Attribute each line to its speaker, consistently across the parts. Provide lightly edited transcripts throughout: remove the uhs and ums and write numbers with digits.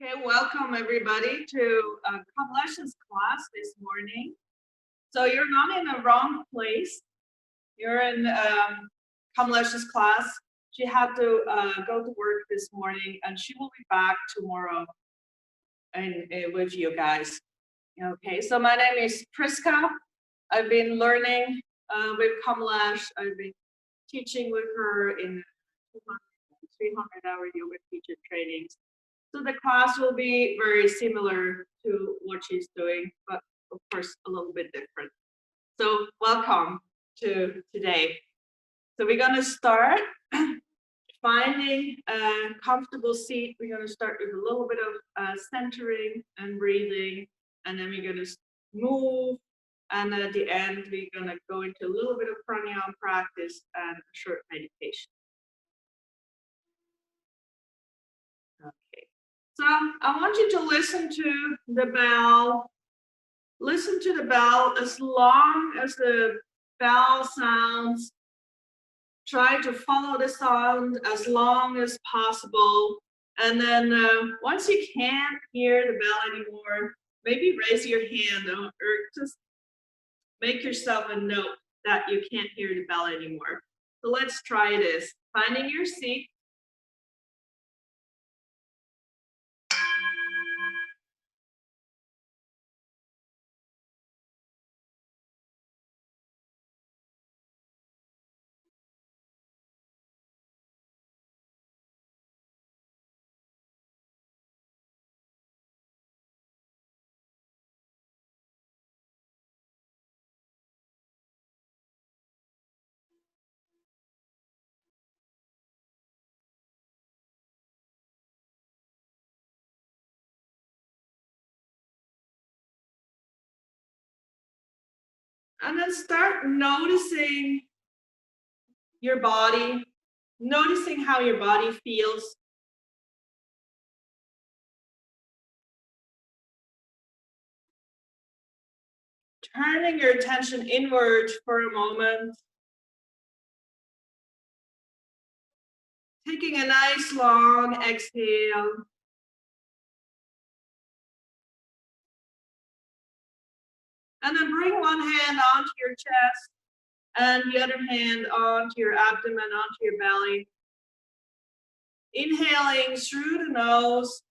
Speaker 1: Okay, welcome everybody to Kamalesh's class this morning. So you're not in the wrong place. You're in Kamalesh's class. She had to go to work this morning and she will be back tomorrow and with you guys. Okay, so my name is Priska. I've been learning with Kamalesh. I've been teaching with her in 200, 300-hour yoga teacher trainings. So the class will be very similar to what she's doing, but of course a little bit different. So welcome to today. So we're gonna start finding a comfortable seat. We're gonna start with a little bit of centering and breathing, and then we're gonna move. And at the end, we're gonna go into a little bit of pranayama practice and a short meditation. Okay. So I want you to listen to the bell. Listen to the bell as long as the bell sounds. Try to follow the sound as long as possible. And then once you can't hear the bell anymore, maybe raise your hand or just make yourself a note that you can't hear the bell anymore. So let's try this. Finding your seat. And then start noticing your body, noticing how your body feels. Turning your attention inward for a moment. Taking a nice long exhale. And then bring one hand onto your chest and the other hand onto your abdomen, onto your belly. Inhaling through the nose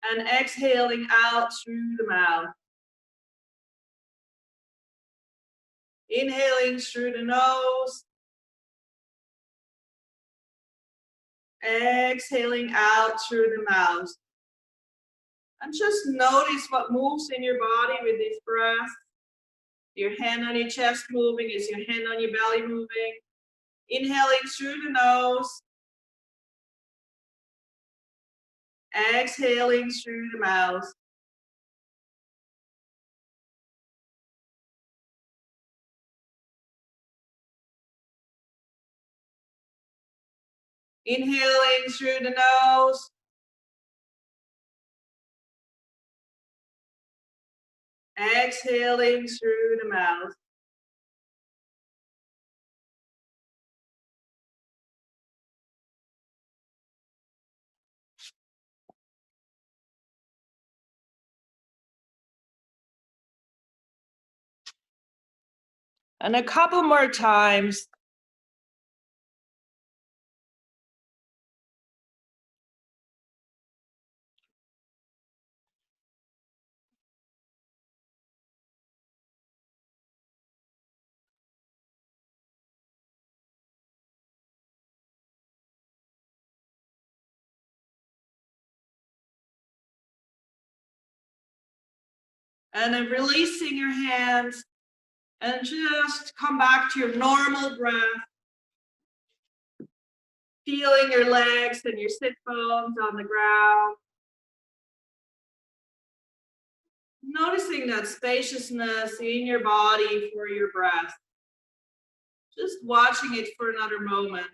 Speaker 1: and exhaling out through the mouth. Inhaling through the nose. Exhaling out through the mouth. And just notice what moves in your body with this breath. Your hand on your chest moving, is your hand on your belly moving? Inhaling through the nose. Exhaling through the mouth. Inhaling through the nose. Exhaling through the mouth. And a couple more times. And then releasing your hands and just come back to your normal breath. Feeling your legs and your sit bones on the ground. Noticing that spaciousness in your body for your breath. Just watching it for another moment.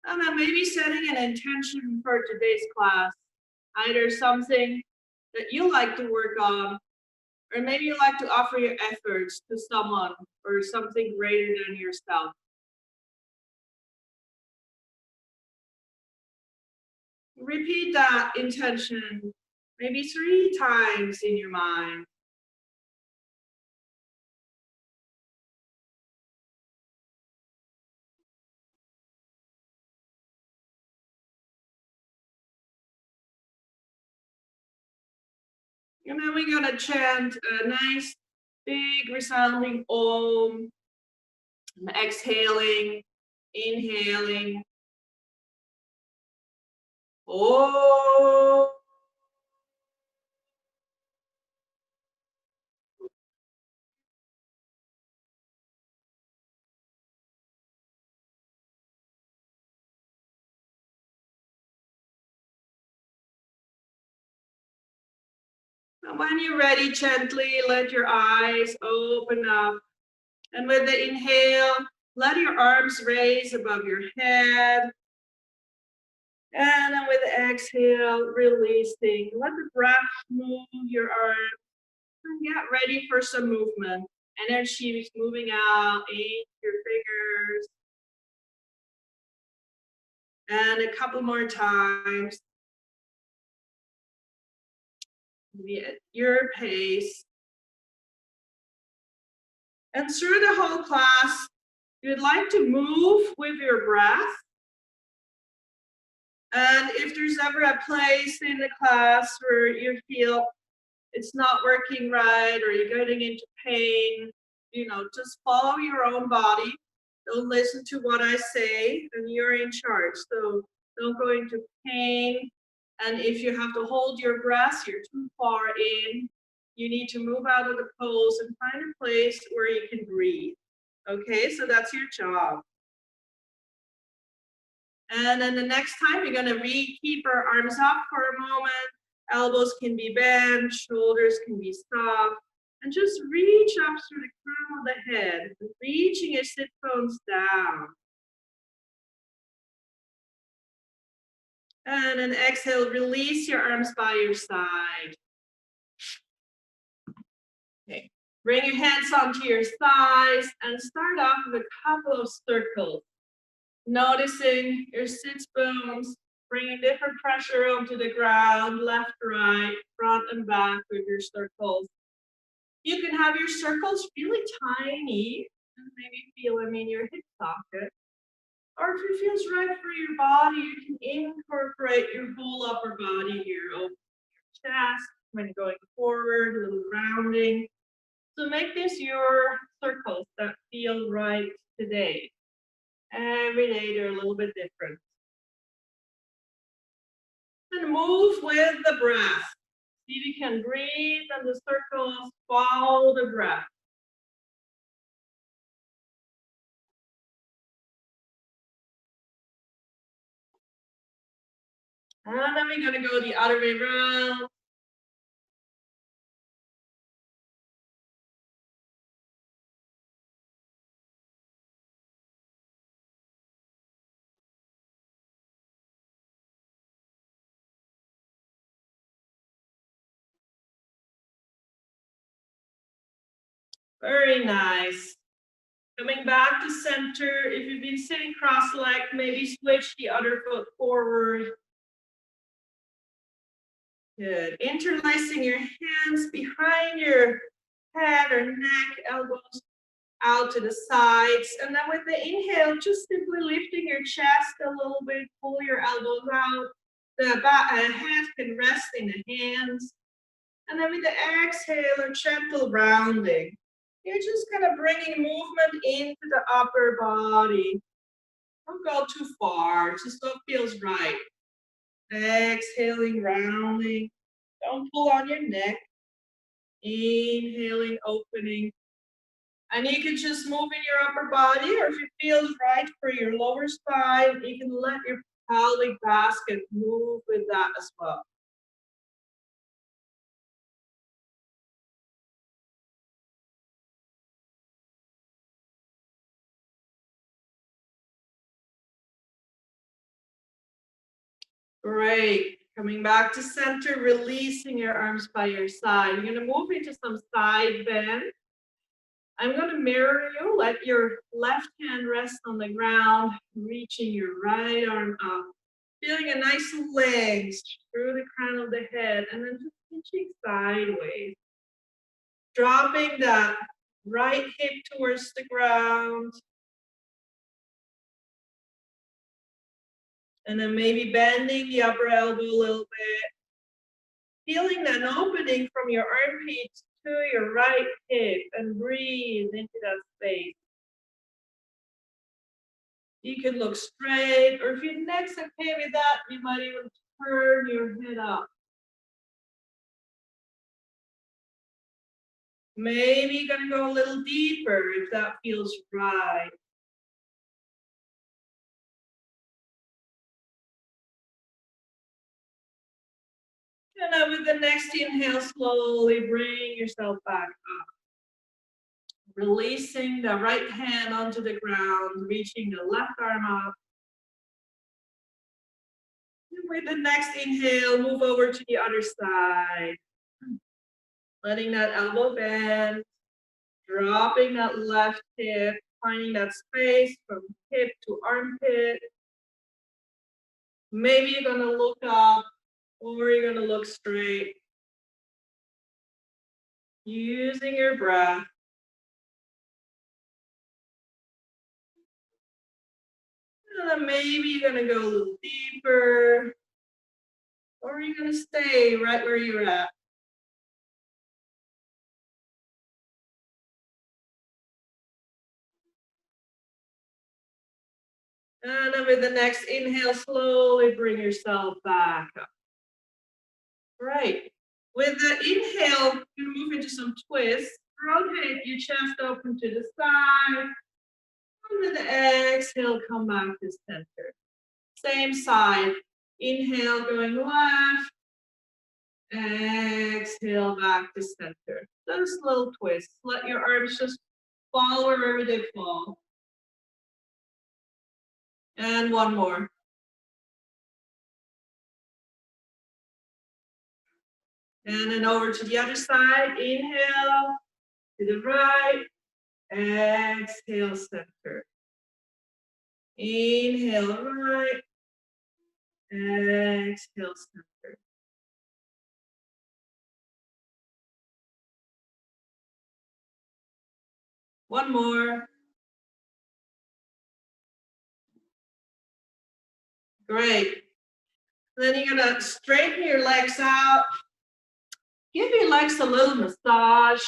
Speaker 1: And then maybe setting an intention for today's class. Either something that you like to work on Or maybe you like to offer your efforts to someone or something greater than yourself. Repeat that intention maybe 3 times in your mind. And then we're gonna chant a nice, big resounding Om. Exhaling, inhaling. Om. And when you're ready, gently let your eyes open up. And with the inhale, let your arms raise above your head. And then with the exhale, releasing. Let the breath move your arms. And get ready for some movement. Energy is moving out in your fingers. And a couple more times. Be at your pace. And through the whole class, you'd like to move with your breath. And if there's ever a place in the class where you feel it's not working right or you're getting into pain, just follow your own body. Don't listen to what I say, and you're in charge. So don't go into pain. And if you have to hold your breath, you're too far in, you need to move out of the pose and find a place where you can breathe. Okay, so that's your job. And then the next time, you're gonna keep our arms up for a moment. Elbows can be bent, shoulders can be soft. And just reach up through the crown of the head, reaching your sit bones down. And then exhale, release your arms by your side. Okay. Bring your hands onto your thighs and start off with a couple of circles. Noticing your sit bones, bringing different pressure onto the ground, left, right, front and back with your circles. You can have your circles really tiny and maybe feel them in your hip socket. Or if it feels right for your body, you can incorporate your whole upper body here. Open your chest when going forward, a little rounding. So make this your circles that feel right today. Every day they're a little bit different. And move with the breath. See if you can breathe and the circles, follow the breath. And then we're gonna go the other way around. Very nice. Coming back to center. If you've been sitting cross-legged, maybe switch the other foot forward. Good. Interlacing your hands behind your head or neck, elbows out to the sides. And then with the inhale, just simply lifting your chest a little bit, pull your elbows out. The head can rest in the hands. And then with the exhale, a gentle rounding. You're just kind of bringing movement into the upper body. Don't go too far, just what feels right. Exhaling, rounding. Don't pull on your neck. Inhaling, opening. And you can just move in your upper body, or if it feels right for your lower spine, you can let your pelvic basket move with that as well. Great. Coming back to center, releasing your arms by your side. You're going to move into some side bend. I'm going to mirror you. Let your left hand rest on the ground, reaching your right arm up. Feeling a nice legs through the crown of the head, and then just pinching sideways. Dropping that right hip towards the ground. And then maybe bending the upper elbow a little bit. Feeling that opening from your armpits to your right hip, and breathe into that space. You can look straight, or if your neck's okay with that, you might even turn your head up. Maybe you're gonna go a little deeper if that feels right. And then with the next inhale, slowly bring yourself back up. Releasing the right hand onto the ground, reaching the left arm up. And with the next inhale, move over to the other side. Letting that elbow bend, dropping that left hip, finding that space from hip to armpit. Maybe you're gonna look up or you're gonna look straight. Using your breath. And then maybe you're gonna go a little deeper, or you're gonna stay right where you're at. And then with the next inhale, slowly bring yourself back up. Right. With the inhale, you move into some twists. Rotate your chest open to the side. And with the exhale, come back to center. Same side. Inhale, going left. Exhale, back to center. Just little twists. Let your arms just fall wherever they fall. And one more. And then over to the other side. Inhale to the right. Exhale, center. Inhale, right. Exhale, center. One more. Great. Then you're gonna straighten your legs out. Give your legs a little massage.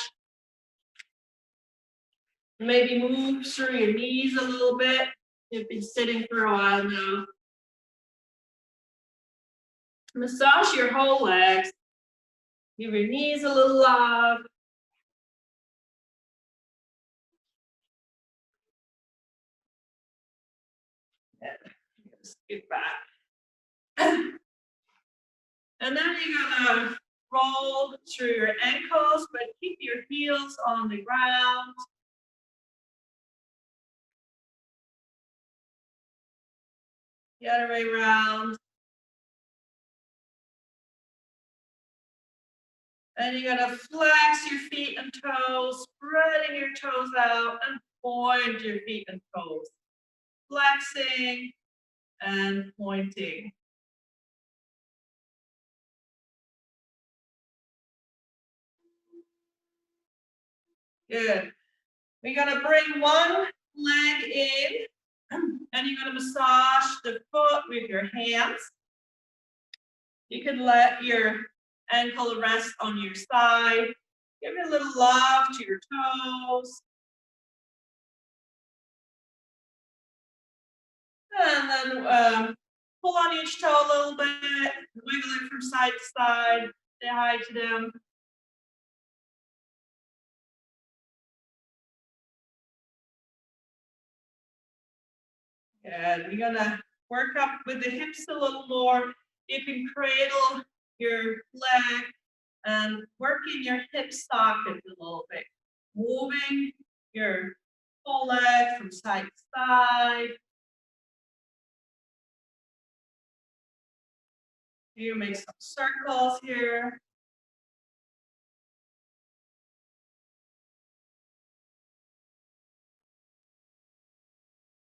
Speaker 1: Maybe move through your knees a little bit. You've been sitting for a while now. Massage your whole legs. Give your knees a little love. Scoot back. And then you're gonna roll through your ankles, but keep your heels on the ground. The other way around. And you're gonna flex your feet and toes, spreading your toes out and point your feet and toes. Flexing and pointing. Good. We're gonna bring one leg in and you're gonna massage the foot with your hands. You can let your ankle rest on your side. Give it a little love to your toes. And then pull on each toe a little bit, wiggle it from side to side, say hi to them. Good. We're gonna work up with the hips a little more. You can cradle your leg and working your hip sockets a little bit. Moving your whole leg from side to side. You make some circles here.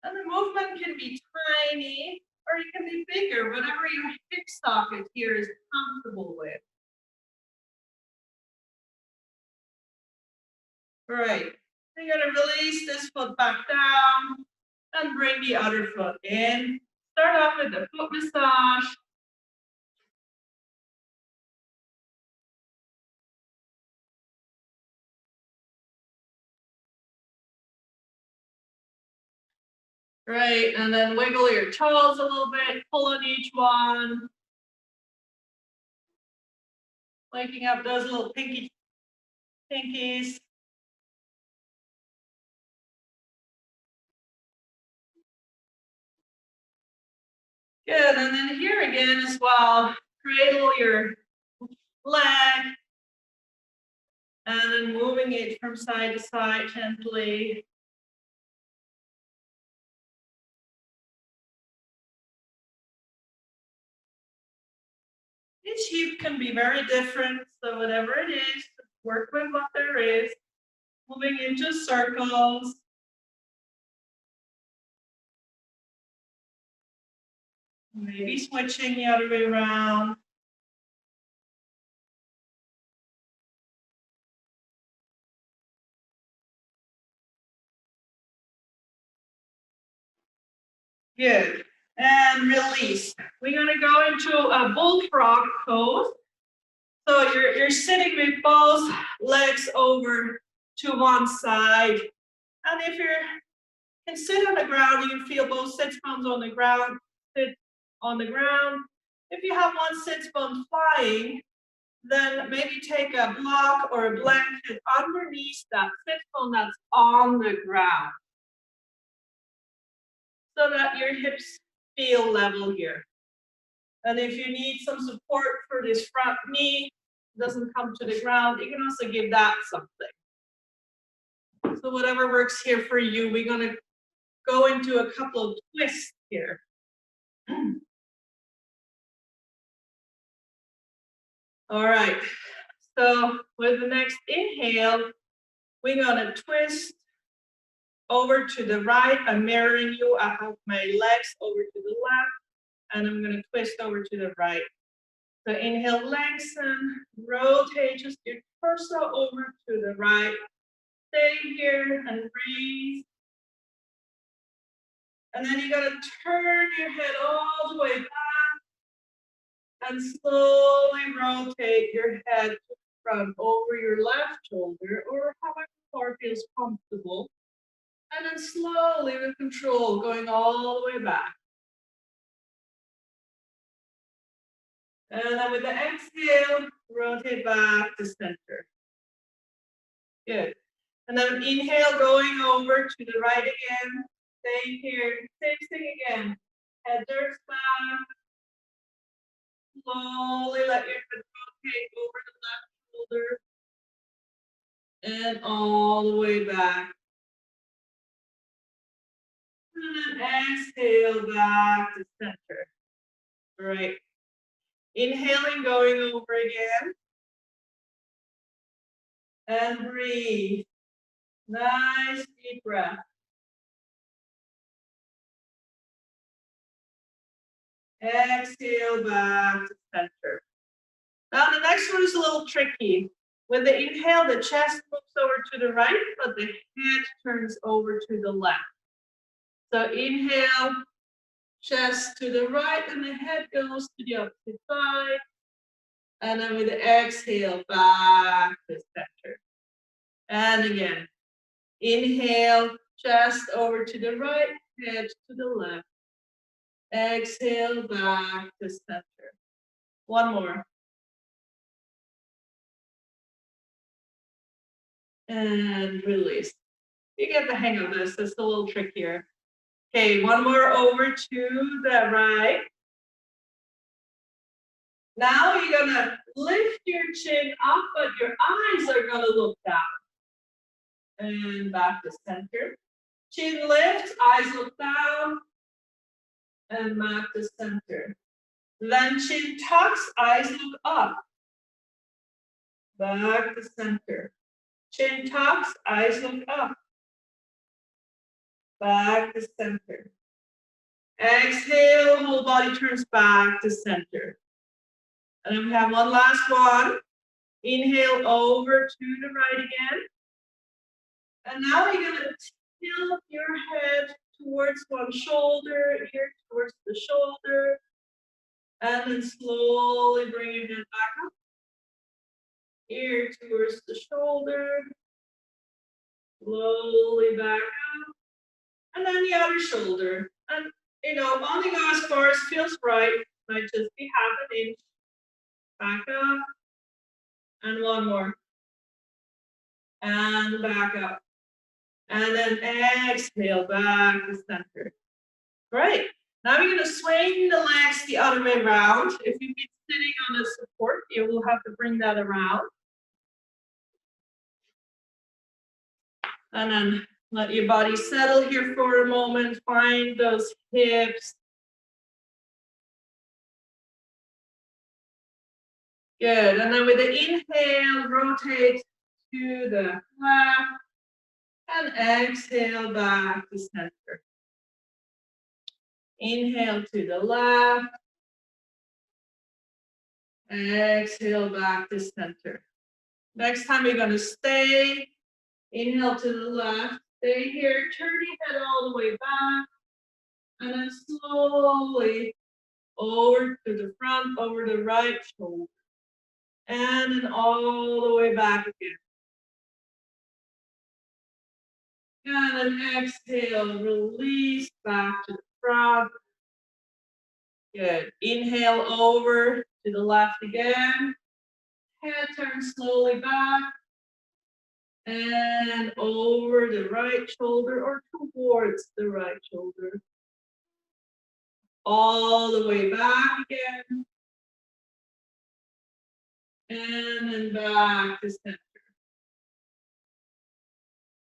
Speaker 1: And the movement can be tiny or it can be bigger, whatever your hip socket here is comfortable with. Right. You're going to release this foot back down and bring the other foot in. Start off with the foot massage. Right, and then wiggle your toes a little bit, pull on each one. Waking up those little pinkies. Good, and then here again as well, cradle your leg, and then moving it from side to side gently. Each hip can be very different, so whatever it is, work with what there is. Moving into circles. Maybe switching the other way around. Good. And release. We're going to go into a bullfrog pose. So you're sitting with both legs over to one side. And if you can sit on the ground, you can feel both sit bones on the ground, sit on the ground. If you have one sit bone flying, then maybe take a block or a blanket underneath that sit bone that's on the ground, so that your hips feel level here. And if you need some support for this front knee, doesn't come to the ground, you can also give that something. So whatever works here for you, we're gonna go into a couple of twists here. All right, so with the next inhale, we're gonna twist over to the right. I'm mirroring you. I have my legs over to the left, and I'm gonna twist over to the right. So inhale, lengthen, rotate just your torso over to the right. Stay here and breathe. And then you're gonna turn your head all the way back and slowly rotate your head to the front over your left shoulder or however far feels comfortable. And then slowly with control going all the way back. And then with the exhale, rotate back to center. Good. And then inhale, going over to the right again. Stay here. Same thing again. Head turns back. Slowly let your head rotate over the left shoulder. And all the way back. And then exhale back to center. All right. Inhaling, going over again. And breathe. Nice deep breath. Exhale back to center. Now the next one is a little tricky. With the inhale, the chest moves over to the right, but the head turns over to the left. So inhale, chest to the right, and the head goes to the opposite side. And then with the exhale, back to center. And again, inhale, chest over to the right, head to the left. Exhale, back to center. One more. And release. You get the hang of this. It's a little trickier. Okay, one more over to the right. Now you're gonna lift your chin up, but your eyes are gonna look down. And back to center. Chin lifts, eyes look down. And back to center. Then chin tucks, eyes look up. Back to center. Chin tucks, eyes look up. Back to center. Exhale, whole body turns back to center. And then we have one last one. Inhale over to the right again. And now you're gonna tilt your head towards one shoulder, ear towards the shoulder. And then slowly bring your head back up. Ear towards the shoulder. Slowly back up. And then the other shoulder. And only go as far as feels right. Might just be half an inch. Back up. And one more. And back up. And then exhale back to center. Great. Now you're going to swing the legs the other way around. If you've been sitting on a support, you will have to bring that around. And then let your body settle here for a moment. Find those hips. Good. And then with the inhale, rotate to the left. And exhale back to center. Inhale to the left. Exhale back to center. Next time you're going to stay. Inhale to the left. Stay here. Turn your head all the way back. And then slowly over to the front, over the right shoulder. And then all the way back again. And then exhale, release back to the front. Good. Inhale over to the left again. Head turns slowly back. And over the right shoulder or towards the right shoulder. All the way back again. And then back to center.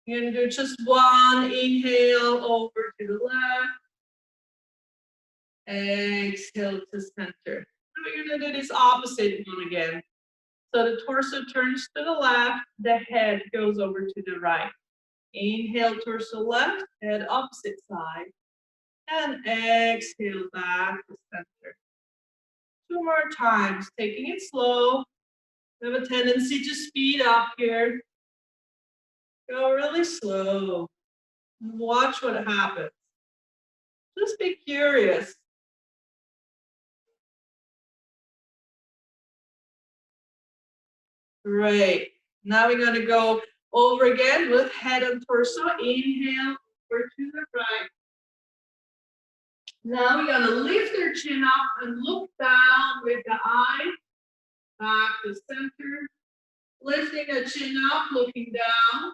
Speaker 1: You're going to do just one inhale over to the left. Exhale to center. Now we're going to do this opposite one again. So the torso turns to the left, the head goes over to the right. Inhale, torso left, head opposite side. And exhale back to center. Two more times, taking it slow. We have a tendency to speed up here. Go really slow. Watch what happens. Just be curious. Great. Now we're going to go over again with head and torso. Inhale over to the right. Now we're going to lift our chin up and look down with the eye. Back to center. Lifting the chin up, looking down.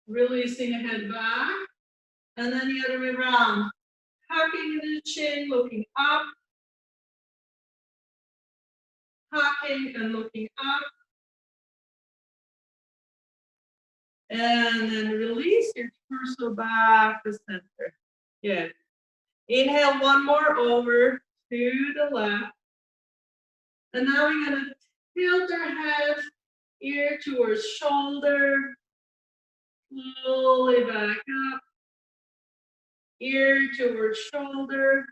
Speaker 1: Releasing the head back. And then the other way around. Hugging the chin, looking up. Hugging and looking up. And then release your torso back to center. Good. Inhale one more over to the left. And now we're going to tilt our head, ear towards shoulder. Slowly back up. Ear towards shoulder.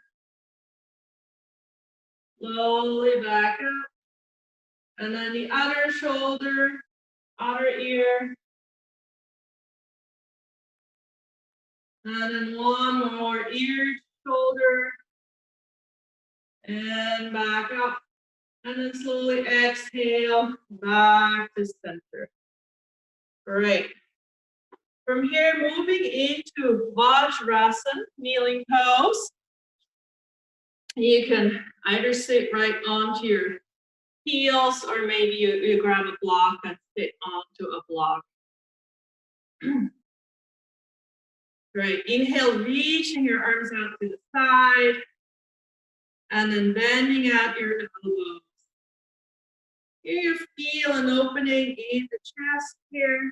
Speaker 1: Slowly back up. And then the other shoulder, other ear. And then one more ear, shoulder. And back up. And then slowly exhale back to center. Great. From here, moving into Vajrasana, kneeling pose. You can either sit right onto your heels or maybe you grab a block and sit onto a block. Great. Inhale, reaching your arms out to the side. And then bending out your elbows. You feel an opening in the chest here.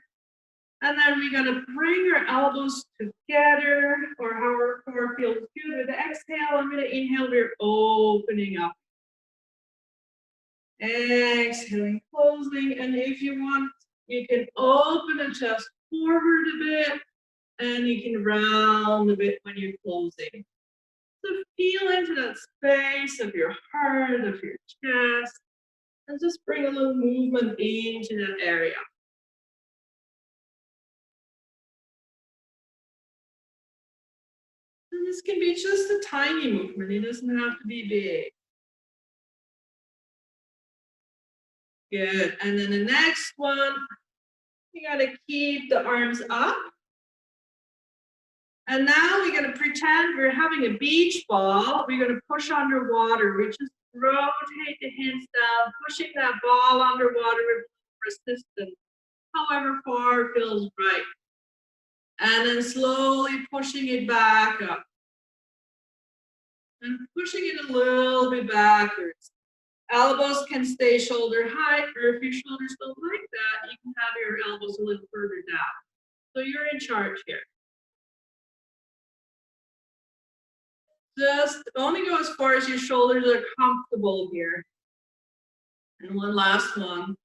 Speaker 1: And then we're gonna bring our elbows together, or how our core feels good. With the exhale, I'm gonna inhale, we're opening up. Exhaling, closing, and if you want, you can open the chest forward a bit, and you can round a bit when you're closing. So feel into that space of your heart, of your chest, and just bring a little movement into that area. And this can be just a tiny movement. It doesn't have to be big. Good. And then the next one, you gotta keep the arms up. And now we're gonna pretend we're having a beach ball. We're gonna push underwater. We just rotate the hands down, pushing that ball underwater with resistance, however far feels right. And then slowly pushing it back up. And pushing it a little bit backwards. Elbows can stay shoulder height, or if your shoulders don't like that, you can have your elbows a little further down. So you're in charge here. Just only go as far as your shoulders are comfortable here. And one last one.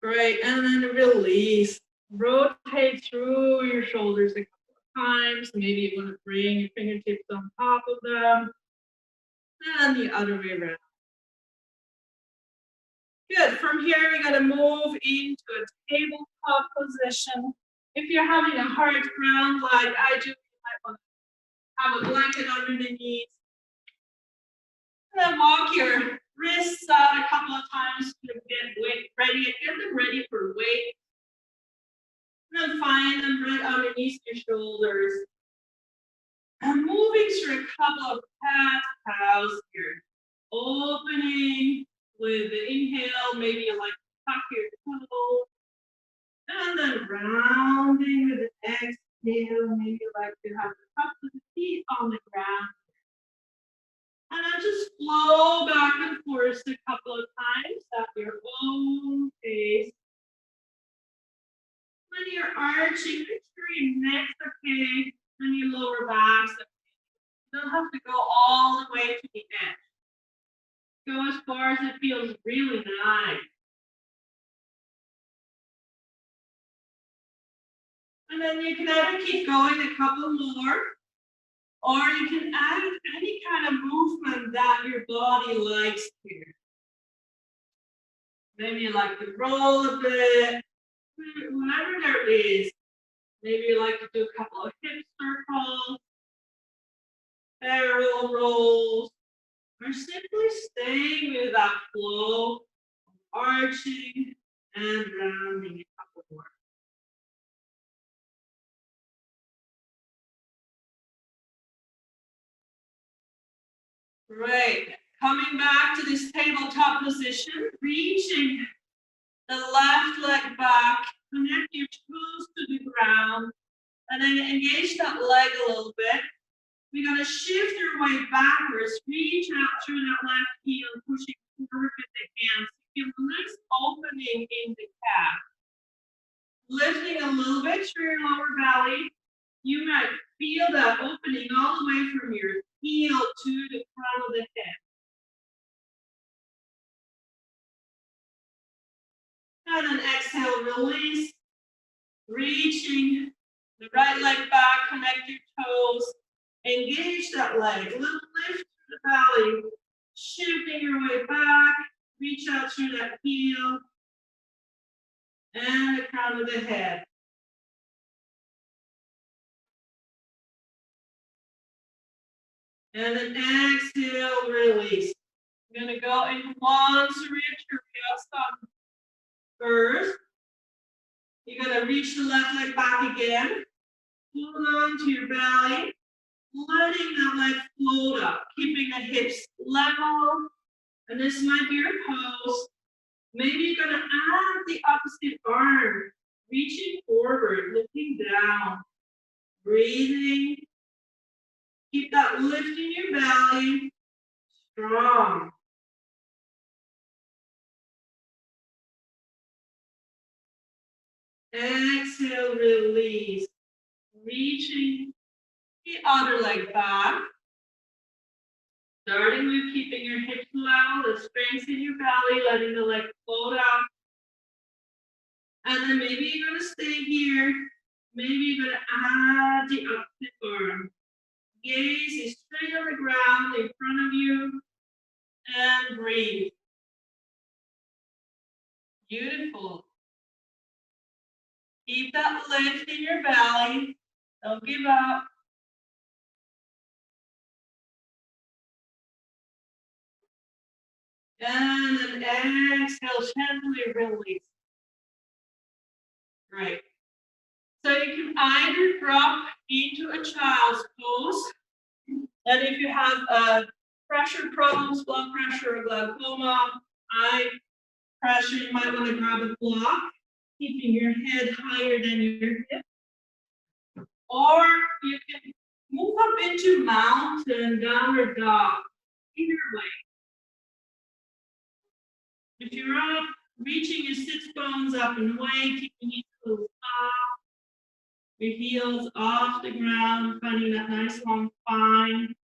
Speaker 1: Great, and then release. Rotate through your shoulders a couple of times. Maybe you want to bring your fingertips on top of them. And the other way around. Good, from here we're gonna move into a tabletop position. If you're having a hard ground like I do, you might want to have a blanket under the knees. And then walk your wrists out a couple of times to get weight ready, get them ready for weight. And then find them right underneath your shoulders. And moving through a couple of cat-cows here. Opening with the inhale, maybe you like to tuck your toes. And then rounding with the exhale, maybe you like to have the tops of the feet on the ground. And then just flow back and forth a couple of times at your own pace. When you're arching, make sure your neck's okay and your lower back's okay. You don't have to go all the way to the edge. Go as far as it feels really nice. And then you can either keep going a couple more, or you can add any kind of movement that your body likes here. Maybe you like to roll a bit, whatever there is. Maybe you like to do a couple of hip circles, barrel rolls, or simply staying with that flow, arching and rounding a couple more. Great. Coming back to this tabletop position, reaching the left leg back, connect your toes to the ground, and then engage that leg a little bit. We're going to shift your weight backwards, reach out through that left heel, pushing forward with the hands. Feel a nice opening in the calf. Lifting a little bit through your lower belly. You might feel that opening all the way from your heel to the front of the head. And then exhale, release. Reaching the right leg back, connect your toes. Engage that leg, a little lift through the belly. Shifting your way back, reach out through that heel. And the crown of the head. And then exhale, release. I'm going to go in one Surya first. You're going to reach the left leg back again. Hold on to your belly. Letting that leg float up. Keeping the hips level. And this might be your pose. Maybe you're going to add the opposite arm. Reaching forward, lifting down. Breathing. Keep that lift in your belly. strong. Exhale, release. Reaching the other leg back. Starting with keeping your hips level, the strength in your belly, letting the leg float out. And then maybe you're going to stay here. Maybe you're going to add the opposite arm. Gaze is straight on the ground in front of you. And breathe. Beautiful. Keep that lift in your belly. Don't give up. And then exhale, gently release. Great. So you can either drop into a child's pose, and if you have pressure problems, blood pressure or glaucoma, eye pressure, you might want to grab a block, keeping your head higher than your hip. Or you can move up into mountain, downward dog, either way. If you're up, reaching your sits bones up and away, keeping your toes up, your heels off the ground, finding that nice long spine.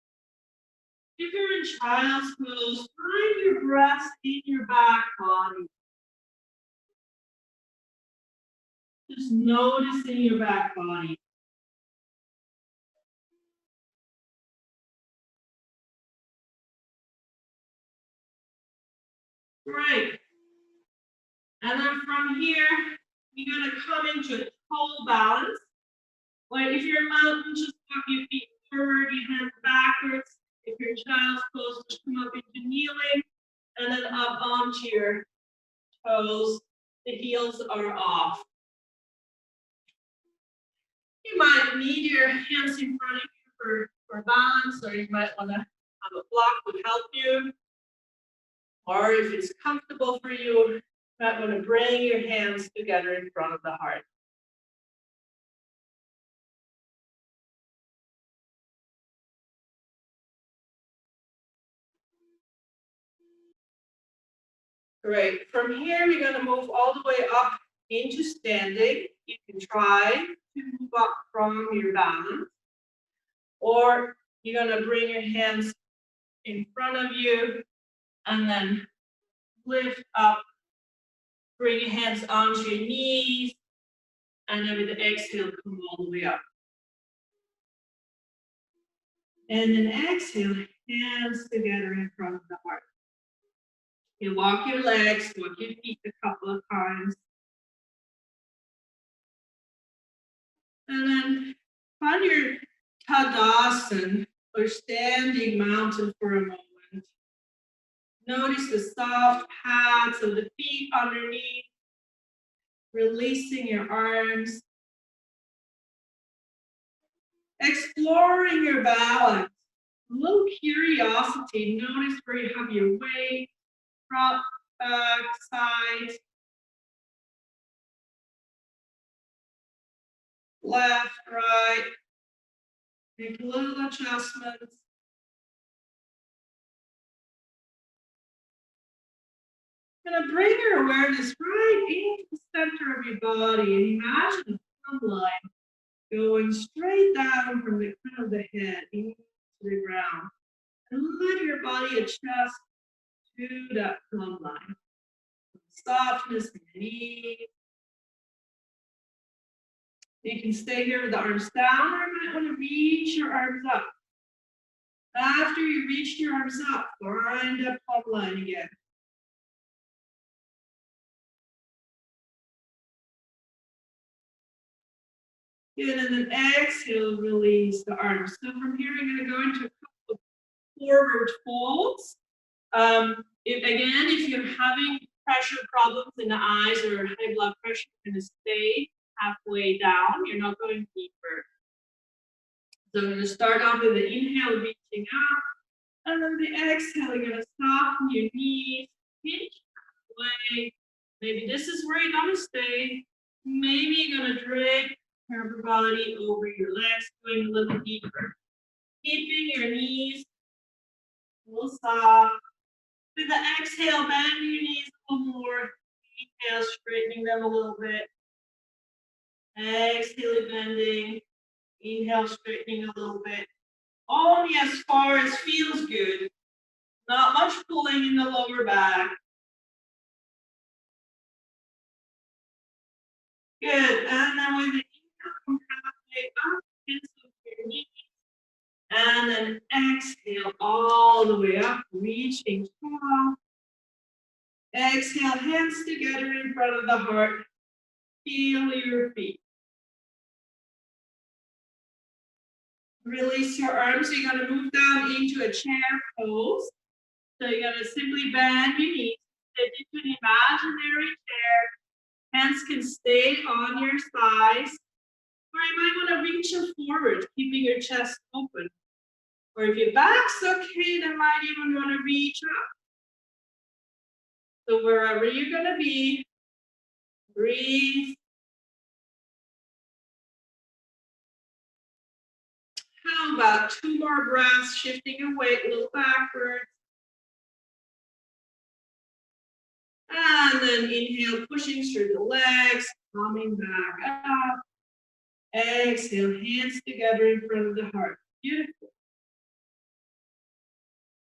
Speaker 1: If you're in child's pose, find your breath in your back body. Just noticing your back body. Great. And then from here, you're going to come into a toe balance. Like if you're in mountain, just walk your feet forward, your hands backwards. If you're in child's pose, just come up into kneeling and then up onto your toes. The heels are off. You might need your hands in front of you for balance, or you might want to have a block to help you. Or if it's comfortable for you, you might want to bring your hands together in front of the heart. Great. From here, you're going to move all the way up into standing. You can try to move up from your balance, or you're going to bring your hands in front of you and then lift up. Bring your hands onto your knees, and then with the exhale, come all the way up. And then exhale, hands together in front of the heart. You walk your legs, walk your feet a couple of times. And then find your Tadasana, or standing mountain for a moment. Notice the soft pads of the feet underneath, releasing your arms. Exploring your balance. A little curiosity. Notice where you have your weight, front, back, side, left, right. Make little adjustments. Gonna bring your awareness right into the center of your body and imagine a plumb line going straight down from the crown of the head into the ground. And let your body adjust to that plumb line. Softness in the knees. You can stay here with the arms down, or you might want to reach your arms up. After you reach your arms up, find that plumb line again. Good, and then exhale, release the arms. So from here, we're going to go into a couple of forward folds. If you're having pressure problems in the eyes or high blood pressure, you're going to stay halfway down. You're not going deeper. So I'm going to start off with the inhale, reaching up. And then the exhale, you're going to soften your knees, pinch halfway. Maybe this is where you're going to stay. Maybe you're going to drape your body over your legs, going a little deeper. Keeping your knees little soft. With the exhale, bend your knees a little more. Inhale, straightening them a little bit. Exhale, bending. Inhale, straightening a little bit. Only as far as feels good. Not much pulling in the lower back. Good. And then with the inhale, come halfway up, hands over your knees. And then exhale all the way up, reaching tall. Exhale, hands together in front of the heart. Feel your feet. Release your arms. You're going to move down into a chair pose. So you're going to simply bend your knees, sit into an imaginary chair. Hands can stay on your thighs. Or you might want to reach them forward, keeping your chest open. Or if your back's okay, then might even want to reach up. So wherever you're going to be, breathe. How about 2 more breaths, shifting your weight a little backwards. And then inhale, pushing through the legs, coming back up. Exhale, hands together in front of the heart. Beautiful.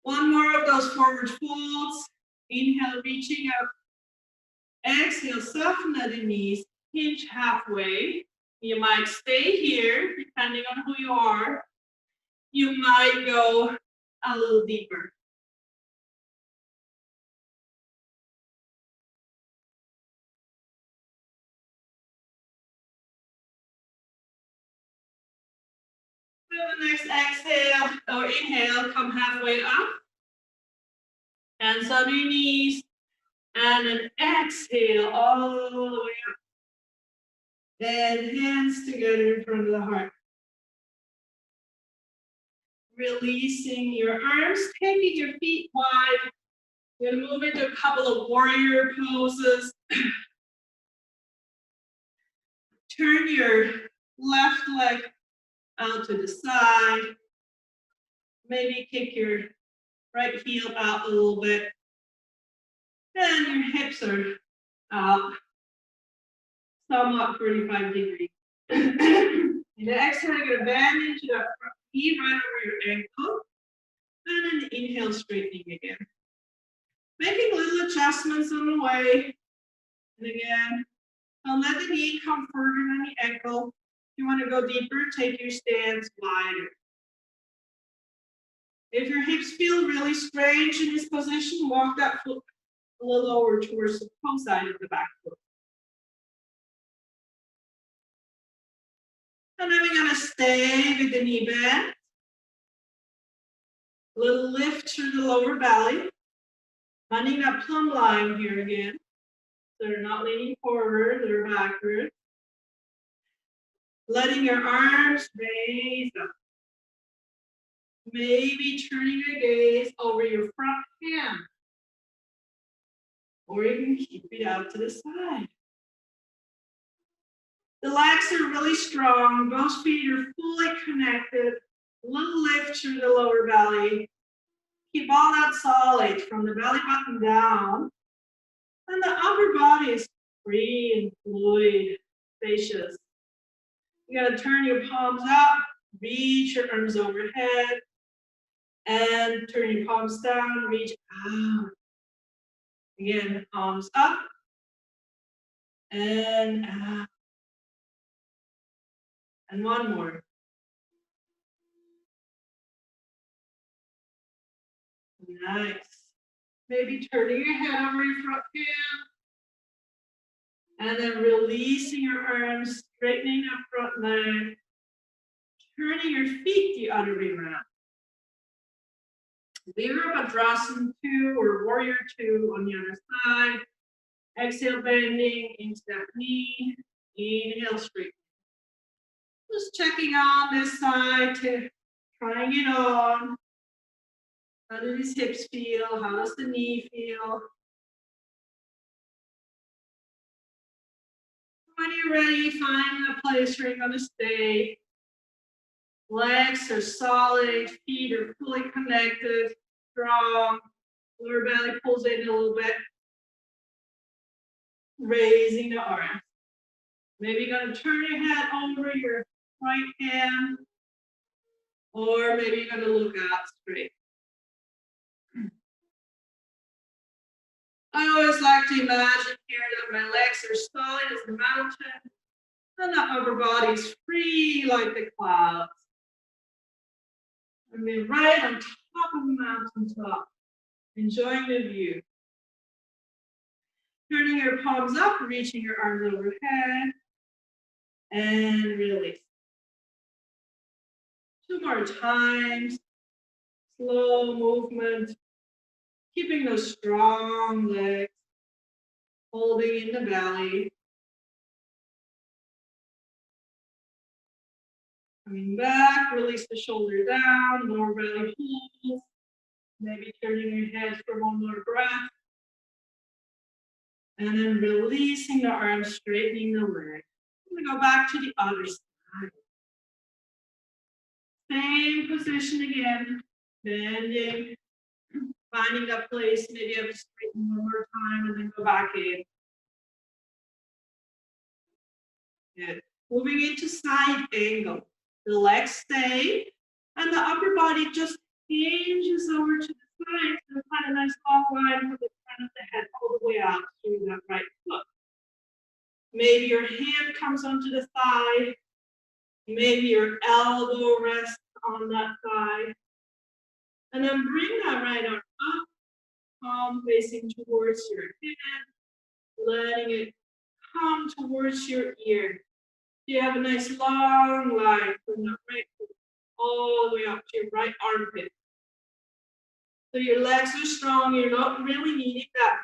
Speaker 1: One more of those forward folds. Inhale, reaching up. Exhale, soften the knees, hinge halfway. You might stay here, depending on who you are. You might go a little deeper. So the next exhale or inhale, come halfway up. Hands on your knees. And then exhale all the way up. And hands together in front of the heart. Releasing your arms, taking your feet wide. You're going to move into a couple of warrior poses. Turn your left leg out to the side. Maybe kick your right heel out a little bit. And your hips are up, somewhat 45 degrees. And the exhale, you're going to bend into that front knee right over your ankle. And then inhale, straightening again. Making little adjustments on the way. And again, don't let the knee come further than the ankle. If you want to go deeper, take your stance wider. If your hips feel really strange in this position, walk that foot a little lower towards the toe side of the back foot. And then we're going to stay with the knee bend. A little lift through the lower belly. Finding that plumb line here again. So they're not leaning forward, they're backward. Letting your arms raise up. Maybe turning your gaze over your front hand. Or you can keep it out to the side. The legs are really strong. Both feet are fully connected. A little lift through the lower belly. Keep all that solid from the belly button down. And the upper body is free and fluid, spacious. You gotta turn your palms up, reach your arms overhead, and turn your palms down, reach out. Again, palms up and out. And one more. Nice. Maybe turning your head over your front hand. And then releasing your arms, straightening that front leg. Turning your feet the other way around. Apr13 or warrior 2 on the other side. Exhale, bending into that knee. Inhale, straight. Just checking on this side to trying it on. How do these hips feel? How does the knee feel? When you're ready, find a place where you're going to stay. Legs are solid, feet are fully connected. strong. Lower belly pulls in a little bit. Raising the arms. Maybe you're going to turn your head over your right hand, or maybe you're going to look out straight. I always like to imagine here that my legs are solid as a mountain, and the upper body is free like the clouds. And we're right on top of the mountaintop, enjoying the view. Turning your palms up, reaching your arms overhead, and release. 2 more times. Slow movement, keeping those strong legs, holding in the belly. Coming back, release the shoulder down, lower belly pulls. Maybe turning your head for one more breath. And then releasing the arms, straightening the legs. I'm gonna go back to the other side. Same position again, bending, finding that place, maybe have to straighten one more time and then go back in. Good. Moving into side angle. The legs stay, and the upper body just hinges over to the side. So kind of nice long line from the front of the head all the way out through that right foot. Maybe your hand comes onto the thigh. Maybe your elbow rests on that thigh. And then bring that right arm up, palm facing towards your head, letting it come towards your ear. You have a nice long line from the right foot all the way up to your right armpit. So your legs are strong. You're not really needing that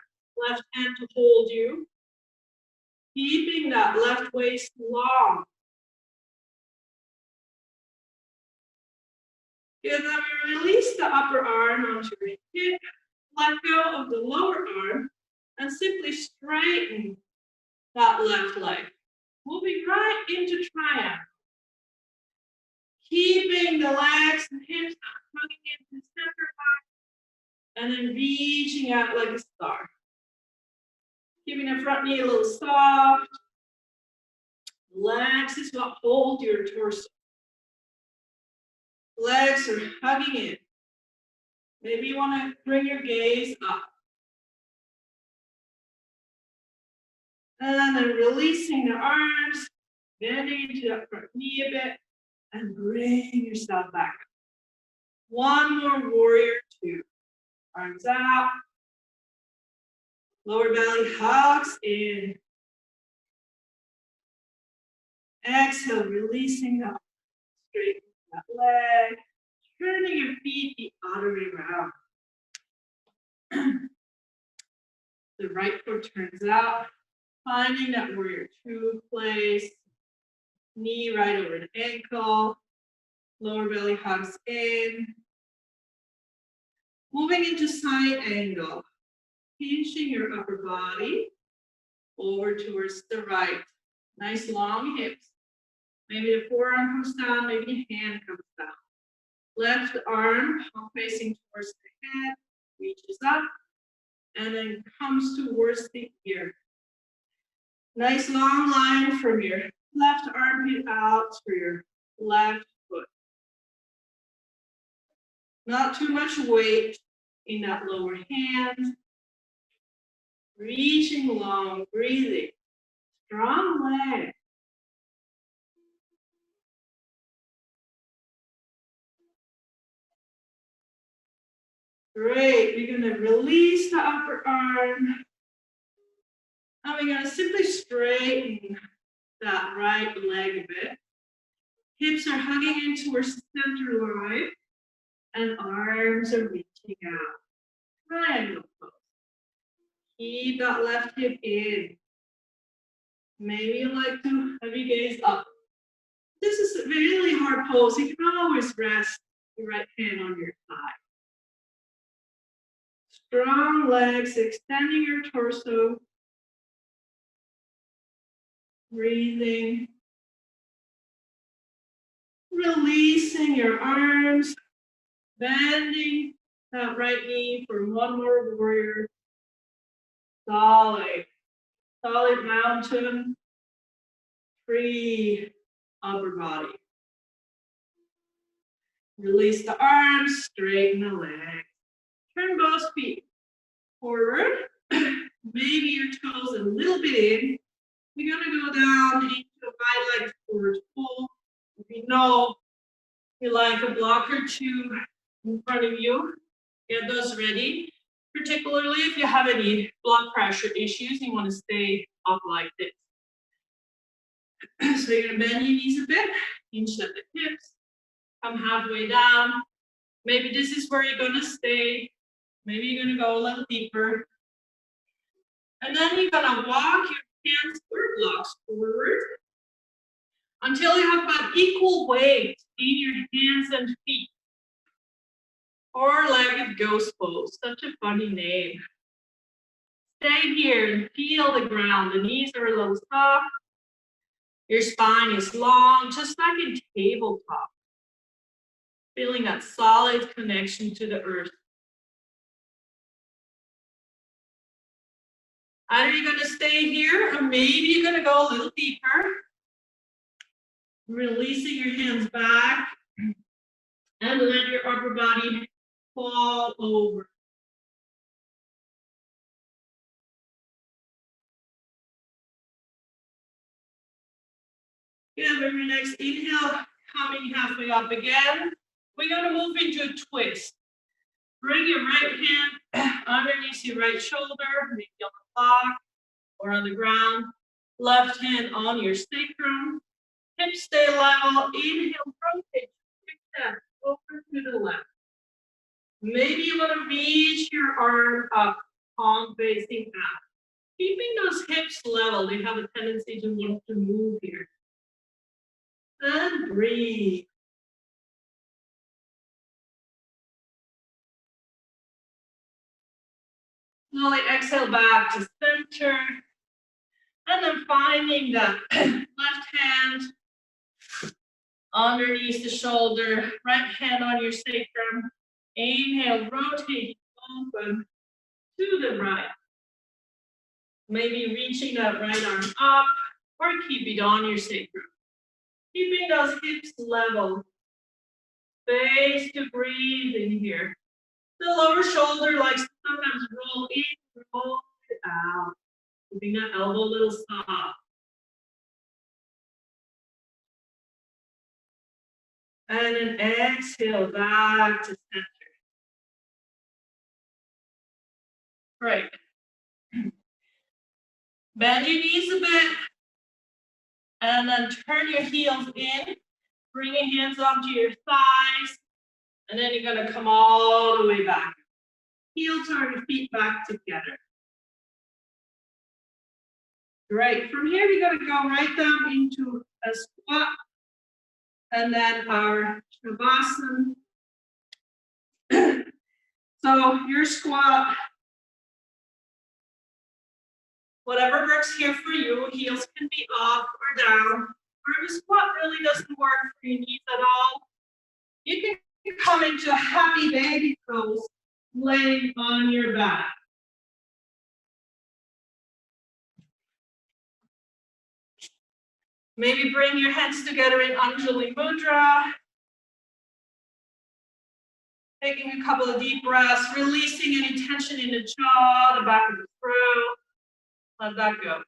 Speaker 1: left hand to hold you. Keeping that left waist long. And then we release the upper arm onto your hip, let go of the lower arm, and simply straighten that left leg. Moving right into triangle. Keeping the legs and hips hugging into the center line, and then reaching out like a star. Keeping the front knee a little soft. Legs is what hold your torso. Legs are hugging in. Maybe you want to bring your gaze up. And then releasing the arms, bending into that front knee a bit, and bring yourself back up. One more warrior two. Arms out. Lower belly hugs in. Exhale, releasing the arms, straighten that leg. Turning your feet the other way around. The right foot turns out. Finding that warrior two place. Knee right over the ankle. Lower belly hugs in. Moving into side angle. Pinching your upper body over towards the right. Nice long hips. Maybe the forearm comes down, maybe the hand comes down. Left arm facing towards the head, reaches up, and then comes towards the ear. Nice long line from your left armpit out to your left foot. Not too much weight in that lower hand. Reaching long, breathing. Strong leg. Great. We're going to release the upper arm. And we're going to simply straighten that right leg a bit. Hips are hugging in towards the center line. And arms are reaching out. Triangle pose. Keep that left hip in. Maybe you like to have your gaze up. This is a really hard pose. You can always rest your right hand on your thigh. Strong legs, extending your torso. Breathing. Releasing your arms. Bending That right knee for one more warrior. Solid. Solid mountain. Free upper body. Release the arms, straighten the legs. Turn both feet forward. Maybe your toes a little bit in. We're gonna go down into a wide leg forward pull. If you know you like a block or two in front of you, get those ready. Particularly if you have any blood pressure issues, you want to stay up like this. So you're gonna bend your knees a bit, hinge at the hips, come halfway down. Maybe this is where you're gonna stay. Maybe you're gonna go a little deeper. And then you're gonna walk your hands or blocks forward until you have about equal weight in your hands and feet. Four-legged ghost pose, such a funny name. Stay here and feel the ground. The knees are a little soft. Your spine is long, just like a tabletop. Feeling that solid connection to the earth. Either you're gonna stay here or maybe you're gonna go a little deeper. Releasing your hands back and let your upper body fall over. Good, with your next inhale, coming halfway up again. We're gonna move into a twist. Bring your right hand underneath your right shoulder, maybe on the block or on the ground. Left hand on your sacrum. Hips stay level. Inhale, rotate. Kick that over to the left. Maybe you want to reach your arm up, palm facing out. Keeping those hips level, they have a tendency to want to move here. And breathe. Slowly exhale back to center. And then finding the left hand underneath the shoulder, right hand on your sacrum. Inhale, rotate, open to the right. Maybe reaching that right arm up or keep it on your sacrum. Keeping those hips level. Space to breathe in here. The lower shoulder likes to sometimes roll in, roll it out. Keeping that elbow a little soft. And then exhale back to center. Great. Bend your knees a bit. And then turn your heels in. Bring your hands onto your thighs. And then you're going to come all the way back. Heel turn your feet back together. Great. From here, we're going to go right down into a squat. And then our Shavasana. So your squat, whatever works here for you, heels can be up or down. Or if a squat really doesn't work for your knees at all, you can come into a happy baby pose, laying on your back. Maybe bring your hands together in Anjali Mudra. Taking a couple of deep breaths, releasing any tension in the jaw, the back of the throat. Let that go.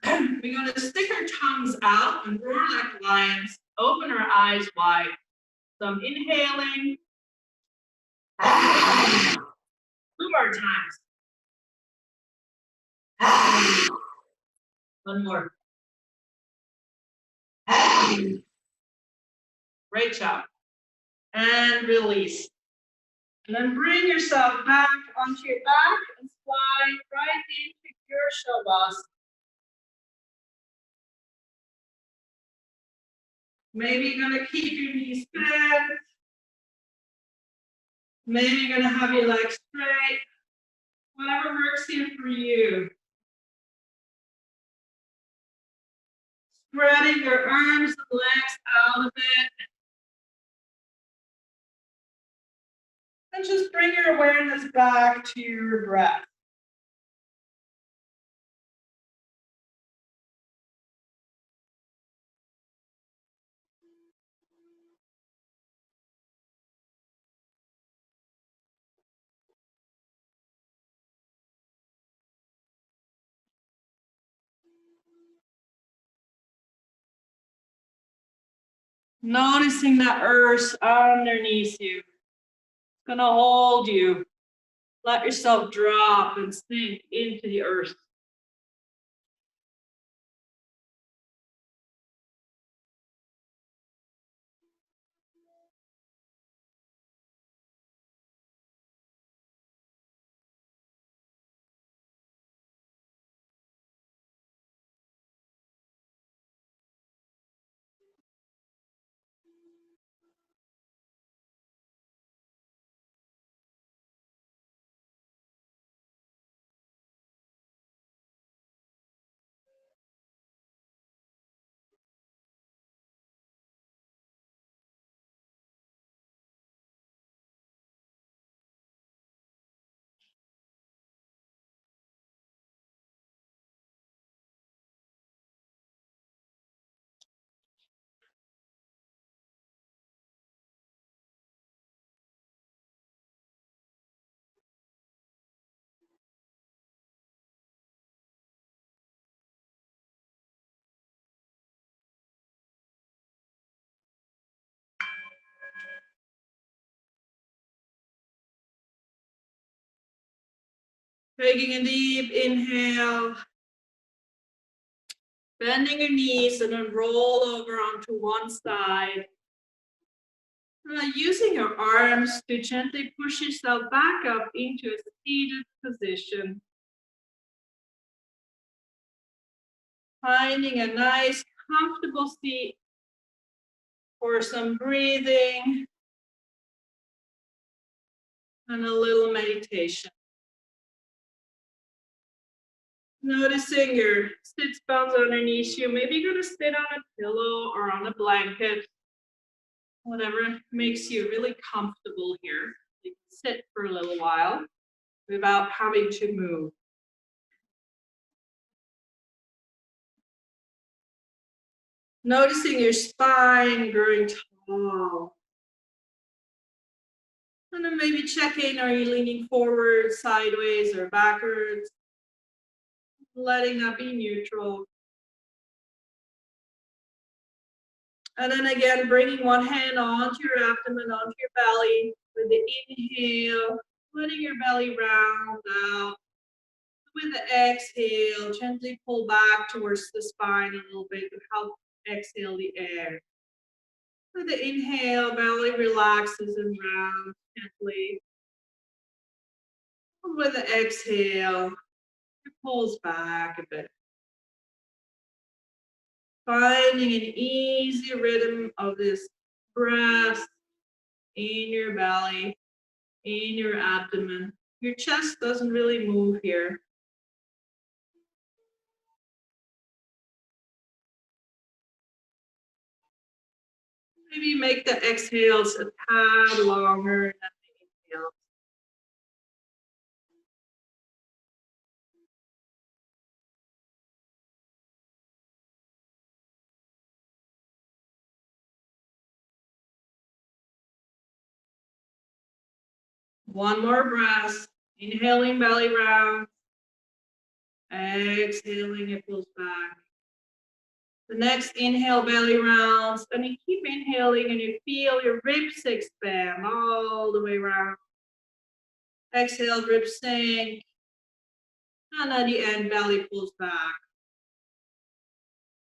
Speaker 1: Then we're gonna stick our tongues out and roar like lions. Open our eyes wide. Some inhaling. 2 more times. 1 more. Great job. And release. And then bring yourself back onto your back and slide right into your Shavasana. Maybe you're gonna keep your knees bent. Maybe you're gonna have your legs straight. Whatever works here for you. Spreading your arms and legs out of it. And just bring your awareness back to your breath. Noticing that earth underneath you. It's gonna hold you. Let yourself drop and sink into the earth. Taking a deep inhale. Bending your knees and then roll over onto one side. Using your arms to gently push yourself back up into a seated position. Finding a nice, comfortable seat for some breathing and a little meditation. Noticing your sit bones underneath you. Maybe you're going to sit on a pillow or on a blanket. Whatever makes you really comfortable here. You can sit for a little while without having to move. Noticing your spine growing tall. And then maybe checking, are you leaning forward, sideways, or backwards? Letting that be neutral. And then again, bringing one hand onto your abdomen, onto your belly. With the inhale, letting your belly round out. With the exhale, gently pull back towards the spine a little bit to help exhale the air. With the inhale, belly relaxes and rounds gently. And with the exhale, it pulls back a bit. Finding an easy rhythm of this breath in your belly, in your abdomen. Your chest doesn't really move here. Maybe make the exhales a tad longer than the inhales. One more breath. Inhaling, belly round. Exhaling, it pulls back. The next inhale, belly rounds. And you keep inhaling and you feel your ribs expand all the way around. Exhale, ribs sink. And at the end, belly pulls back.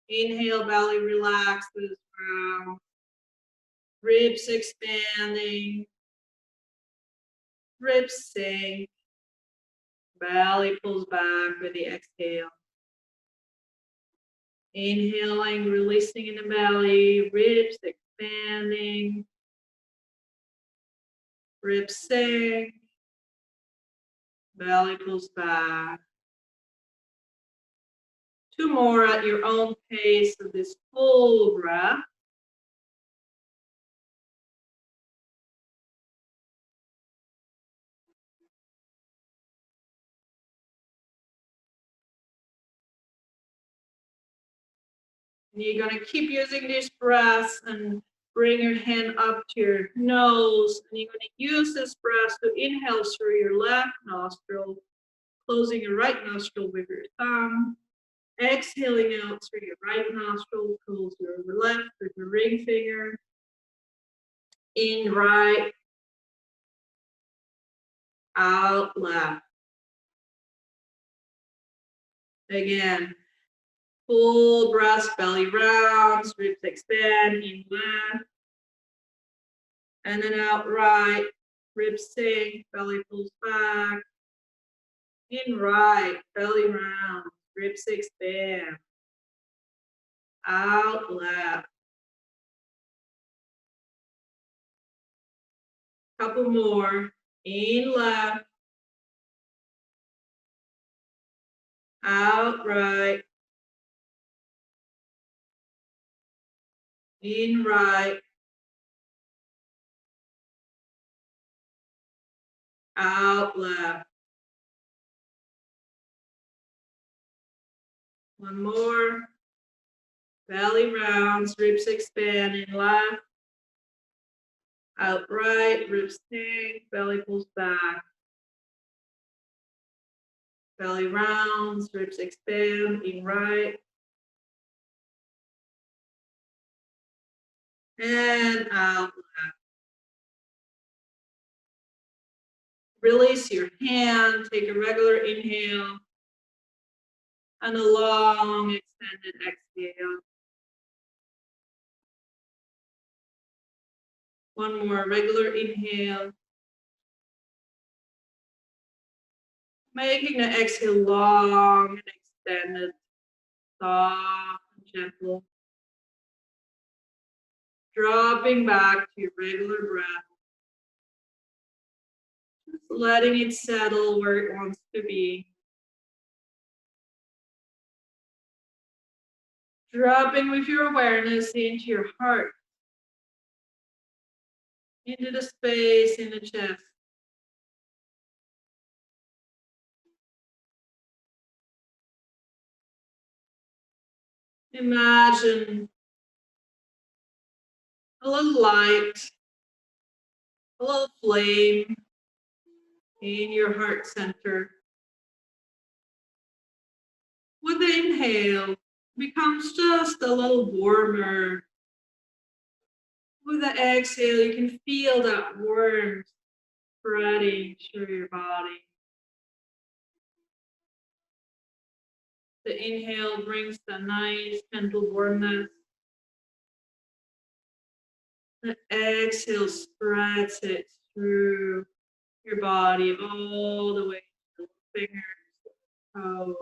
Speaker 1: Inhale, belly relaxes round. Ribs expanding. Ribs sink. Belly pulls back with the exhale. Inhaling, releasing in the belly, ribs expanding. Ribs sink. Belly pulls back. 2 more at your own pace of this full breath. And you're going to keep using these breaths and bring your hand up to your nose. And you're going to use this breath to inhale through your left nostril, closing your right nostril with your thumb. Exhaling out through your right nostril, close your left with your ring finger. In right, out left. Again, full breath, belly rounds, ribs expand, in left. And then out right, ribs sink, belly pulls back. In right, belly round, ribs expand. Out left. Couple more. In left. Out right. In right. Out left. One more. Belly rounds, ribs expand in left. Out right, ribs sink, belly pulls back. Belly rounds, ribs expand in right. And out left. Release your hand, take a regular inhale. And a long extended exhale. One more regular inhale. Making the exhale long and extended, soft and gentle. Dropping back to your regular breath. Just letting it settle where it wants to be. Dropping with your awareness into your heart. Into the space in the chest. Imagine a little light, a little flame in your heart center. With the inhale, becomes just a little warmer. With the exhale, you can feel that warmth spreading through your body. The inhale brings the nice gentle warmness. The exhale spreads it through your body all the way to the fingers, toes,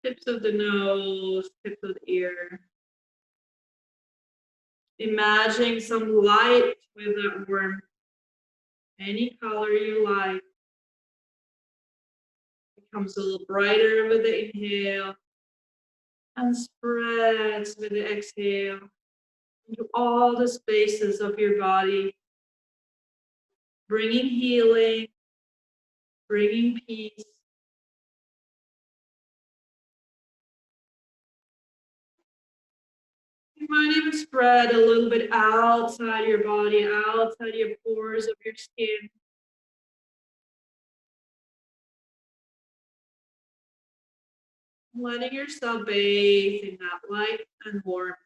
Speaker 1: tips of the nose, tips of the ear. Imagining some light with that warmth, any color you like. Becomes a little brighter with the inhale and spreads with the exhale into all the spaces of your body, bringing healing, bringing peace. You might even spread a little bit outside your body, outside your pores of your skin. Letting yourself bathe in that light and warmth.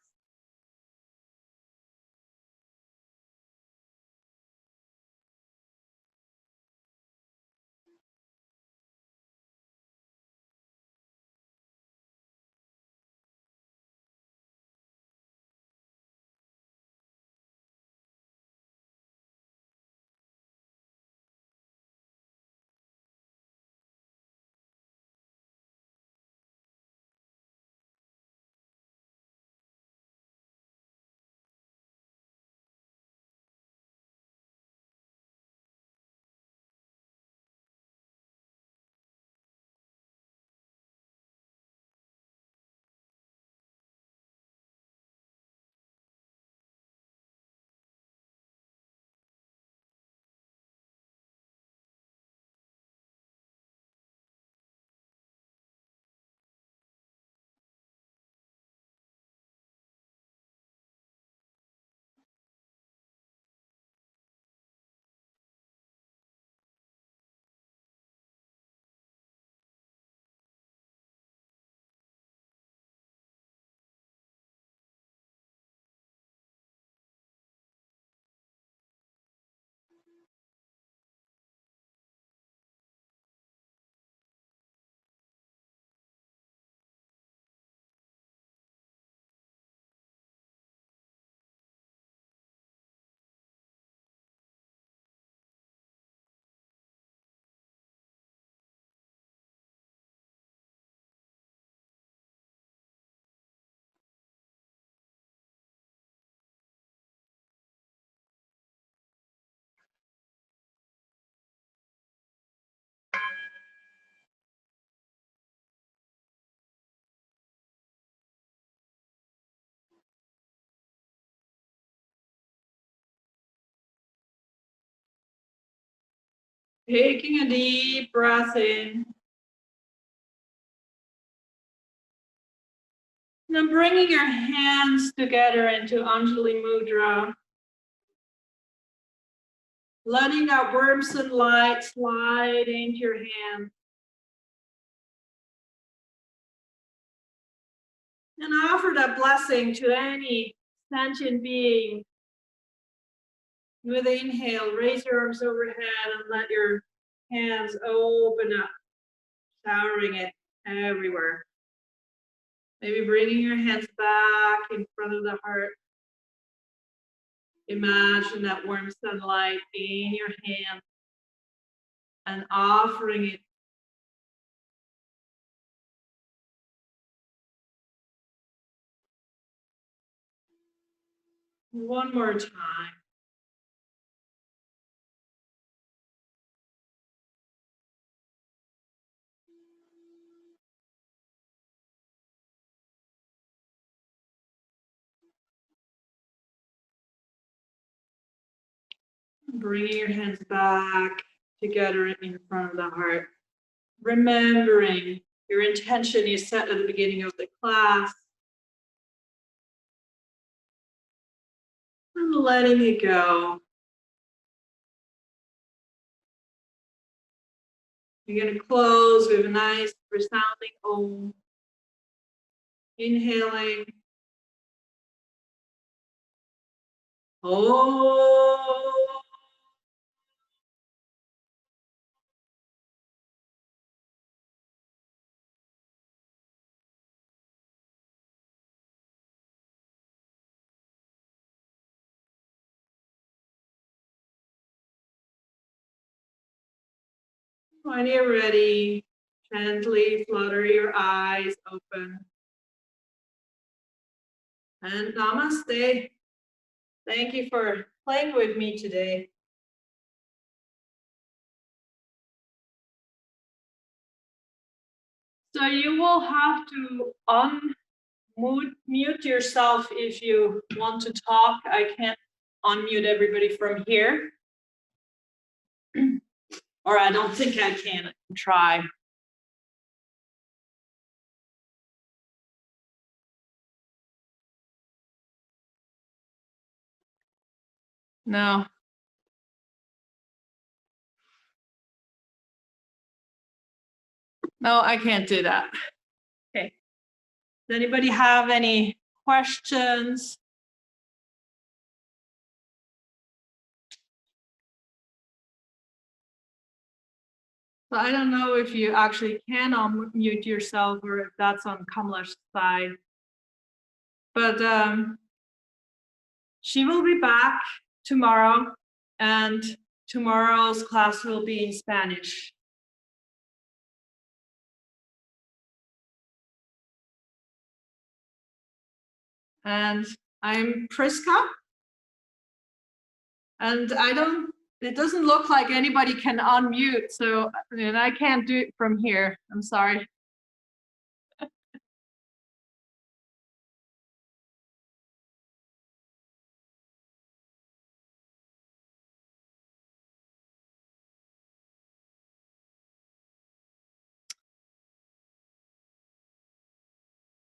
Speaker 1: Taking a deep breath in. And then bringing your hands together into Anjali Mudra. Letting that warm sunlight slide into your hand. And offer that blessing to any sentient being. With the inhale, raise your arms overhead and let your hands open up, showering it everywhere. Maybe bringing your hands back in front of the heart. Imagine that warm sunlight in your hand and offering it. One more time. Bringing your hands back together in front of the heart. Remembering your intention you set at the beginning of the class. And letting it go. You're going to close with a nice resounding Om. Inhaling. Om. When you're ready, gently flutter your eyes open. And namaste. Thank you for playing with me today. So you will have to unmute yourself if you want to talk. I can't unmute everybody from here. Or I don't think I can. Try. No. No, I can't do that. Okay. Does anybody have any questions? So I don't know if you actually can unmute yourself or if that's on Kamalesh's side. But she will be back tomorrow, and tomorrow's class will be in Spanish. And I'm Priska. And it doesn't look like anybody can unmute, so and I can't do it from here. I'm sorry.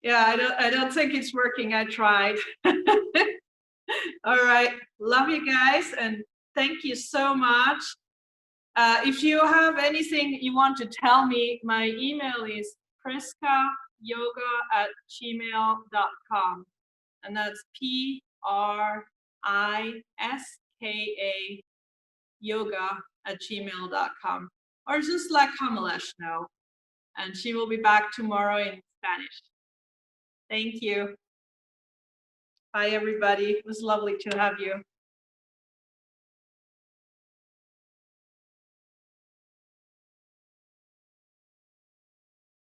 Speaker 1: Yeah, I don't think it's working. I tried. All right, love you guys, and thank you so much. If you have anything you want to tell me, my email is priskayoga@gmail.com, and that's PRISKA yoga@gmail.com, or just let Kamalesh know, and she will be back tomorrow in Spanish. Thank you. Bye, everybody. It was lovely to have you.